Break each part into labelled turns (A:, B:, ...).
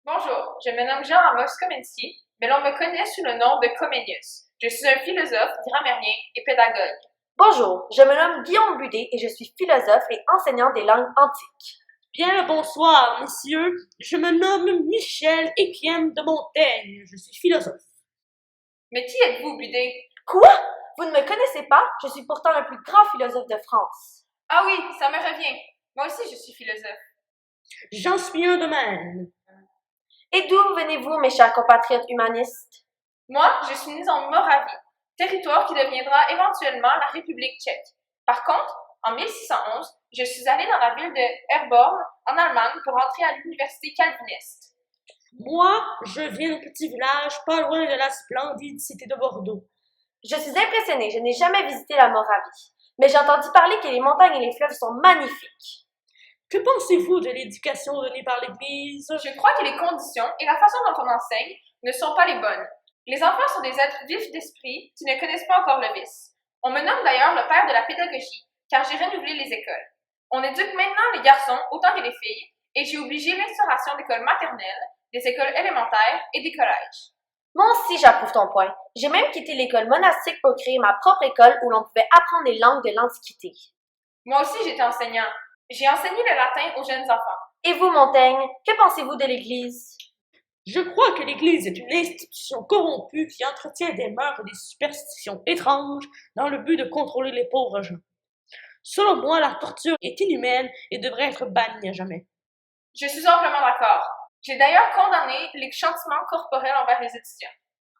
A: Bonjour, je me nomme Jean-Amos Comency, mais l'on me connaît sous le nom de Comenius. Je suis un philosophe, grammairien et pédagogue.
B: Bonjour, je me nomme Guillaume Budet et je suis philosophe et enseignant des langues antiques.
C: Bien le bonsoir, messieurs. Je me nomme Michel Étienne de Montaigne. Je suis philosophe.
A: Mais qui êtes-vous, Budet?
B: Quoi? Vous ne me connaissez pas? Je suis pourtant le plus grand philosophe de France.
A: Ah oui, ça me revient. Moi aussi, je suis philosophe.
C: J'en suis un de même.
B: Et d'où venez-vous, mes chers compatriotes humanistes?
A: Moi, je suis née en Moravie, territoire qui deviendra éventuellement la République tchèque. Par contre, en 1611, je suis allée dans la ville de Herborn, en Allemagne, pour entrer à l'université calviniste.
C: Moi, je viens d'un petit village pas loin de la splendide cité de Bordeaux.
B: Je suis impressionnée, je n'ai jamais visité la Moravie, mais j'ai entendu parler que les montagnes et les fleuves sont magnifiques.
C: Que pensez-vous de l'éducation donnée par l'Église?
A: Je crois que les conditions et la façon dont on enseigne ne sont pas les bonnes. Les enfants sont des êtres vifs d'esprit qui ne connaissent pas encore le vice. On me nomme d'ailleurs le père de la pédagogie, car j'ai renouvelé les écoles. On éduque maintenant les garçons autant que les filles, et j'ai obligé l'instauration d'écoles maternelles, des écoles élémentaires et des collèges.
B: Moi aussi, j'approuve ton point. J'ai même quitté l'école monastique pour créer ma propre école où l'on pouvait apprendre les langues de l'Antiquité.
A: Moi aussi, j'étais enseignant. J'ai enseigné le latin aux jeunes enfants.
B: Et vous, Montaigne, que pensez-vous de l'Église?
C: Je crois que l'Église est une institution corrompue qui entretient des mœurs et des superstitions étranges dans le but de contrôler les pauvres gens. Selon moi, la torture est inhumaine et devrait être bannie à jamais.
A: Je suis amplement d'accord. J'ai d'ailleurs condamné les chantements corporels envers les étudiants.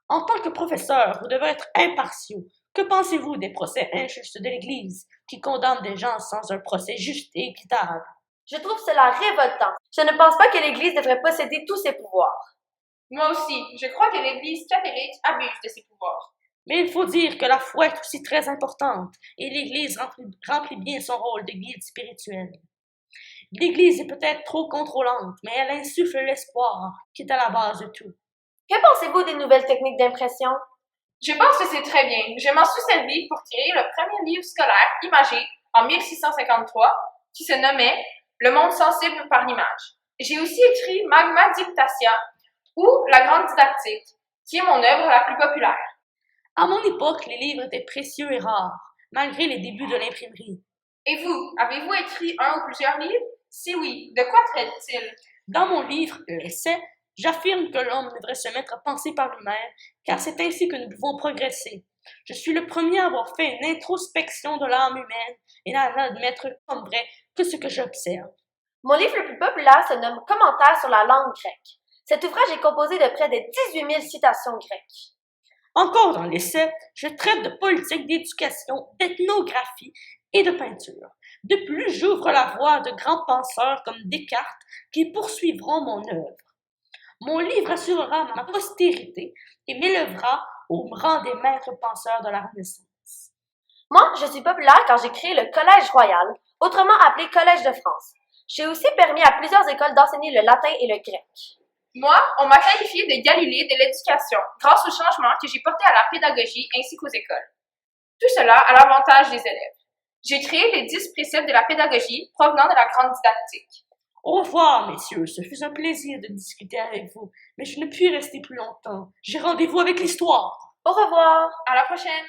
C: En tant que professeur, vous devez être impartiaux. Que pensez-vous des procès injustes de l'Église qui condamnent des gens sans un procès juste et équitable?
B: Je trouve cela révoltant. Je ne pense pas que l'Église devrait posséder tous ses pouvoirs.
A: Moi aussi, je crois que l'Église catholique abuse de ses pouvoirs.
C: Mais il faut dire que la foi est aussi très importante et l'Église remplit bien son rôle de guide spirituel. L'Église est peut-être trop contrôlante, mais elle insuffle l'espoir qui est à la base de tout.
B: Que pensez-vous des nouvelles techniques d'impression?
A: Je pense que c'est très bien. Je m'en suis servi pour tirer le premier livre scolaire imagé en 1653 qui se nommait Le monde sensible par l'image. J'ai aussi écrit Magma Dictatia ou La Grande Didactique, qui est mon œuvre la plus populaire.
C: À mon époque, les livres étaient précieux et rares, malgré les débuts de l'imprimerie.
A: Et vous, avez-vous écrit un ou plusieurs livres? Si oui, de quoi traite-t-il?
C: Dans mon livre, L'Essai, j'affirme que l'homme devrait se mettre à penser par lui-même, car c'est ainsi que nous pouvons progresser. Je suis le premier à avoir fait une introspection de l'âme humaine et à n'admettre comme vrai que ce que j'observe.
B: Mon livre le plus populaire se nomme Commentaires sur la langue grecque. Cet ouvrage est composé de près de 18 000 citations grecques.
C: Encore dans l'essai, je traite de politique, d'éducation, d'ethnographie et de peinture. De plus, j'ouvre la voie de grands penseurs comme Descartes qui poursuivront mon œuvre. Mon livre assurera ma postérité et m'élèvera au rang des maîtres penseurs de la Renaissance.
B: Moi, je suis populaire car j'ai créé le Collège Royal, autrement appelé Collège de France. J'ai aussi permis à plusieurs écoles d'enseigner le latin et le grec.
A: Moi, on m'a qualifié de Galilée de l'éducation grâce au changement que j'ai porté à la pédagogie ainsi qu'aux écoles. Tout cela à l'avantage des élèves. J'ai créé les 10 préceptes de la pédagogie provenant de la grande didactique.
C: Au revoir, messieurs, ce fut un plaisir de discuter avec vous, mais je ne puis rester plus longtemps. J'ai rendez-vous avec l'histoire.
B: Au revoir!
A: À la prochaine!